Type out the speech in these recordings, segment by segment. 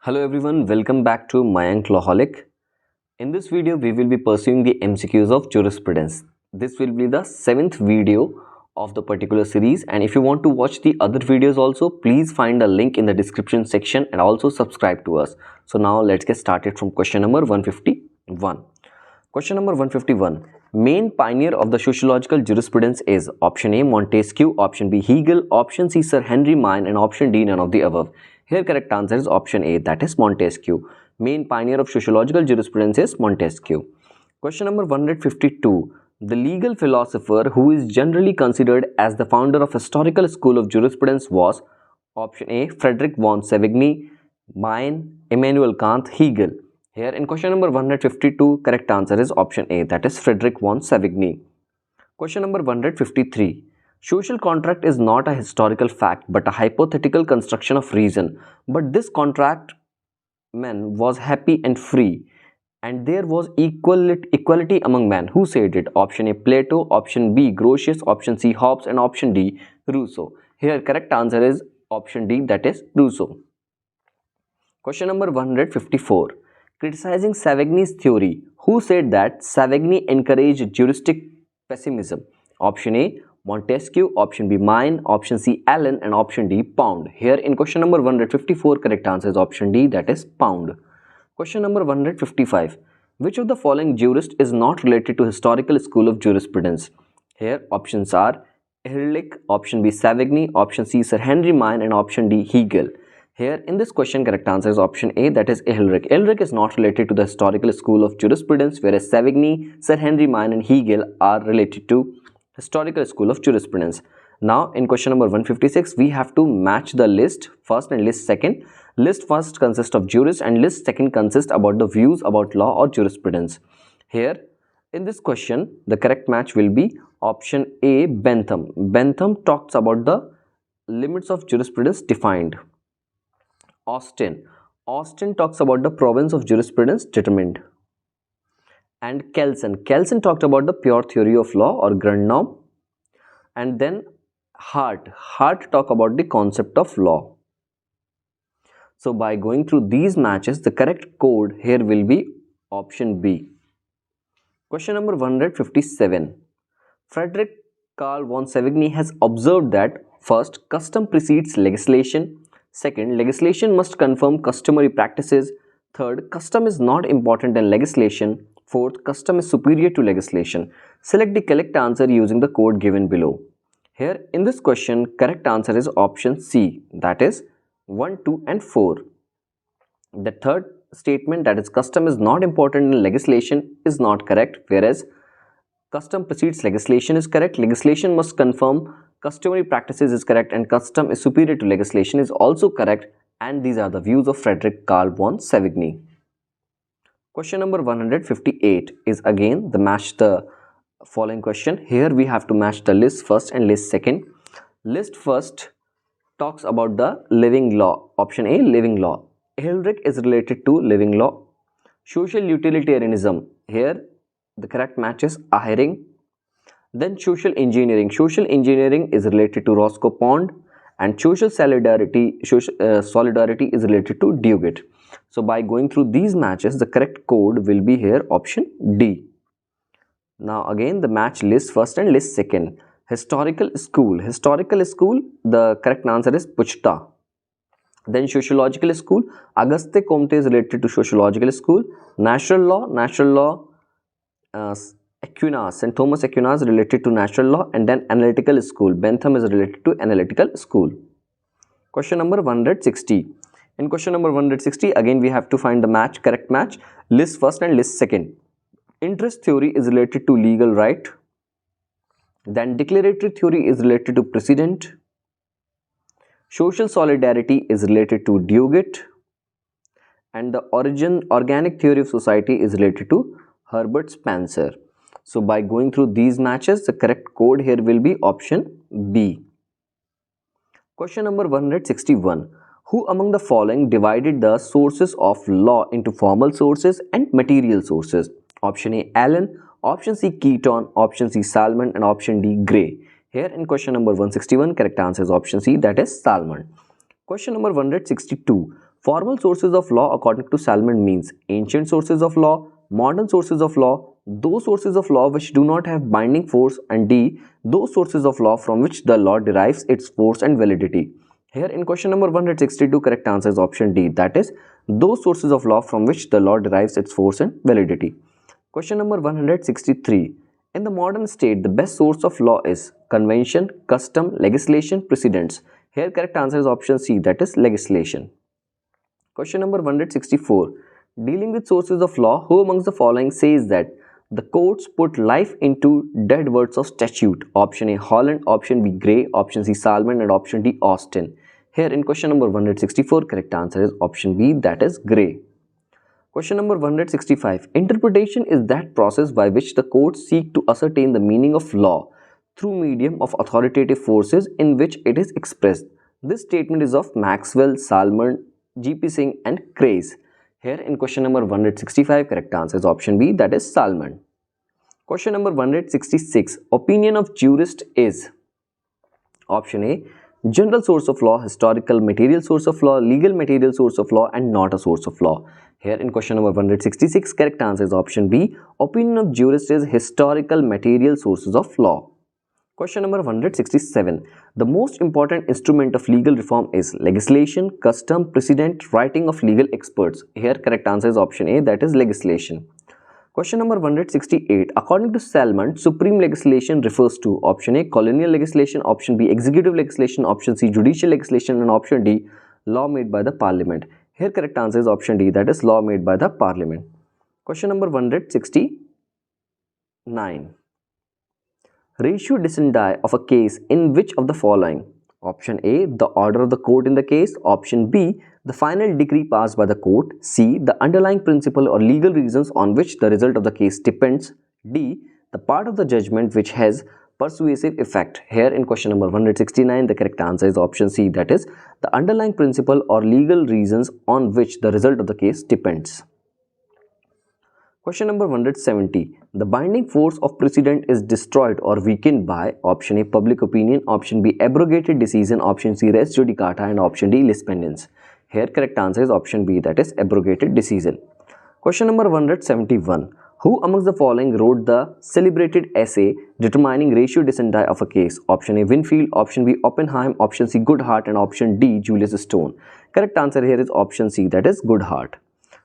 Hello everyone, welcome back to MAYANK LAWHOLIC. In this video, we will be pursuing the MCQs of jurisprudence. This will be the 7th video of the particular series, and if you want to watch the other videos also, please find a link in the description section and also subscribe to us. So now let's get started from question number 151. Question number 151. Main pioneer of the sociological jurisprudence is option A Montesquieu, option B Hegel, option C Sir Henry Maine, and option D none of the above. Here correct answer is option A, that is Montesquieu. Main pioneer of sociological jurisprudence is Montesquieu. Question number 152. The legal philosopher who is generally considered as the founder of historical school of jurisprudence was option A Frederick von Savigny, Maine, Immanuel Kant, Hegel. Here in question number 152, correct answer is option A, that is Frederick von Savigny. Question number 153. Social contract is not a historical fact but a hypothetical construction of reason. But this contract man was happy and free, and there was equality among men. Who said it? Option A Plato, option B Grotius, option C Hobbes, and option D Rousseau. Here correct answer is option D, that is Rousseau. Question number 154. Criticizing Savigny's theory, who said that Savigny encouraged juristic pessimism? Option A Montesquieu, option B Maine, option C Allen, and option D Pound. Here in question number 154, correct answer is option D, that is Pound. Question number 155. Which of the following jurist is not related to historical school of jurisprudence? Here options are 𝐒𝐿RIC, option B Savigny, option C Sir Henry Maine, and option D Hegel. Here in this question correct answer is option A, that is 𝐒𝐿RIC. 𝐒𝐿RIC is not related to the historical school of jurisprudence, whereas Savigny, Sir Henry Maine, and Hegel are related to historical school of jurisprudence. Now in question number 156, we have to match the list first and list second. List first consists of jurists and list second consists about the views about law or jurisprudence. Here in this question the correct match will be option A Bentham. Bentham talks about the limits of jurisprudence defined. Austin talks about the province of jurisprudence determined. And Kelsen talked about the pure theory of law or Grundnorm. And then Hart talk about the concept of law. So by going through these matches, the correct code here will be option B. Question number 157. Frederick Carl von Savigny has observed that first, custom precedes legislation. Second, legislation must confirm customary practices. Third, custom is not important in legislation. Fourth, custom is superior to legislation. Select the correct answer using the code given below. Here in this question, correct answer is option C, that is 1, 2, and 4. The third statement, that is custom is not important in legislation, is not correct, whereas custom precedes legislation is correct. Legislation must confirm customary practices is correct, and custom is superior to legislation is also correct, and these are the views of Frederick Carl von Savigny. Question number 158 is again the match the following question. Here we have to match the list first and list second. List first talks about the living law. Option A living law. 𝐒𝐿RIC is related to living law. Social utilitarianism. Here the correct match is Eyring. Then social engineering. Social engineering is related to Roscoe Pond, and social solidarity is related to Dugett. So by going through these matches, the correct code will be here option D. Now again the match list first and list second. Historical school, the correct answer is Puchta. Then sociological school, Auguste Comte is related to sociological school. Natural law, Aquinas and Thomas Aquinas related to natural law. And then analytical school, Bentham is related to analytical school. Question number 160. In question number 160, again we have to find the correct match, list first and list second. Interest theory is related to legal right. Then declaratory theory is related to precedent. Social solidarity is related to Dugett. And the organic theory of society is related to Herbert Spencer. So by going through these matches, the correct code here will be option B. Question number 161. Who among the following divided the sources of law into formal sources and material sources? Option A Allen, option C Keaton, option C Salmon, and option D Gray. Here in question number 161, correct answer is option C, that is Salmon. Question number 162. Formal sources of law according to Salmon means ancient sources of law, modern sources of law, those sources of law which do not have binding force, and D, those sources of law from which the law derives its force and validity. Here in question number 162, correct answer is option D, that is those sources of law from which the law derives its force and validity. Question number 163. In the modern state, the best source of law is convention, custom, legislation, precedents. Here correct answer is option C, that is legislation. Question number 164. Dealing with sources of law, who amongst the following says that the courts put life into dead words of statute? Option A, Holland, option B, Gray, option C, Salmon, and option D, Austin. Here in question number 164, correct answer is option B, that is Gray. Question number 165. Interpretation is that process by which the courts seek to ascertain the meaning of law through medium of authoritative forces in which it is expressed. This statement is of Maxwell, Salmon, G.P. Singh and Craze. Here in question number 165, correct answer is option B, that is Salmon. Question number 166. Opinion of jurist is option A, general source of law, historical material source of law, legal material source of law, and not a source of law. Here in question number 166, correct answer is option B, opinion of jurist is historical material sources of law. Question number 167. The most important instrument of legal reform is legislation, custom, precedent, writing of legal experts. Here correct answer is option A, that is legislation. Question number 168. According to Salmon, supreme legislation refers to option A, colonial legislation, option B, executive legislation, option C, judicial legislation, and option D, law made by the parliament. Here correct answer is option D, that is law made by the parliament. Question number 169. Ratio decidendi of a case in which of the following? Option A, the order of the court in the case. Option B, the final decree passed by the court. C, the underlying principle or legal reasons on which the result of the case depends. D, the part of the judgment which has persuasive effect. Here in question number 169, the correct answer is option C, that is the underlying principle or legal reasons on which the result of the case depends. Question number 170. The binding force of precedent is destroyed or weakened by option A, public opinion, option B, abrogated decision, option C, res judicata, and option D, lis pendens. Here correct answer is option B, that is abrogated decision. Question number 171. Who amongst the following wrote the celebrated essay determining ratio decidendi of a case? Option A, Winfield, option B, Oppenheim, option C, Goodhart, and option D, Julius Stone. Correct answer here is option C, that is Goodhart.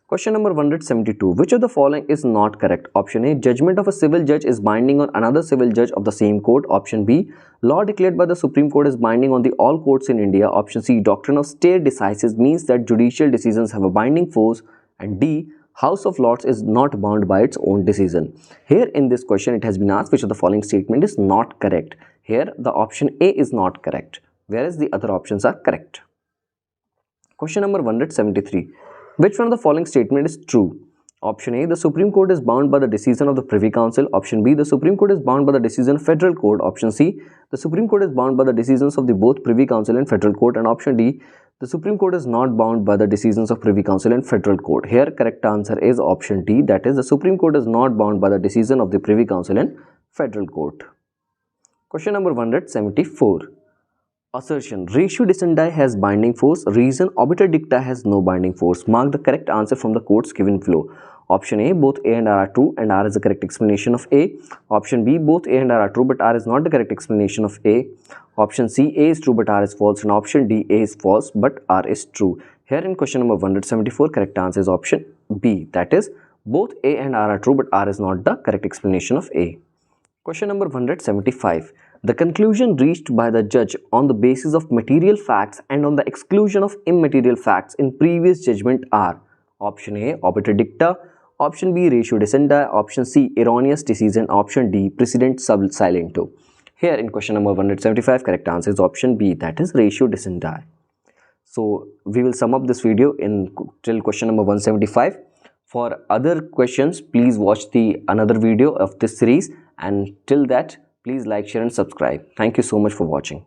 Question number 172. Which of the following is not correct? Option A, judgment of a civil judge is binding on another civil judge of the same court. Option B, law declared by the Supreme Court is binding on the all courts in India. Option C, doctrine of stare decisis means that judicial decisions have a binding force. And D, House of Lords is not bound by its own decision. Here in this question it has been asked which of the following statement is not correct. Here the option A is not correct, whereas the other options are correct. Question number 173. Which one of the following statement is true? Option A, the Supreme Court is bound by the decision of the Privy Council. Option B, the Supreme Court is bound by the decision of Federal Court. Option C, the Supreme Court is bound by the decisions of the both Privy Council and Federal Court. And option D, the Supreme Court is not bound by the decisions of Privy Council and Federal Court. Here correct answer is option D, that is the Supreme Court is not bound by the decision of the Privy Council and Federal Court. Question number 174. Assertion, ratio decidendi has binding force. Reason, obiter dicta has no binding force. Mark the correct answer from the quotes given below. Option A, both A and R are true and R is the correct explanation of A. Option B, both A and R are true but R is not the correct explanation of A. Option C, A is true but R is false. And option D, A is false but R is true. Here in question number 174, correct answer is option B, that is both A and R are true but R is not the correct explanation of A. Question number 175. The conclusion reached by the judge on the basis of material facts and on the exclusion of immaterial facts in previous judgment are option A, obiter dicta, option B, ratio decidendi, option C, erroneous decision, option D, precedent sub silento. Here in question number 175, correct answer is option B, that is ratio decidendi. So we will sum up this video in till question number 175. For other questions, please watch the another video of this series, and till that, please like, share and subscribe. Thank you so much for watching.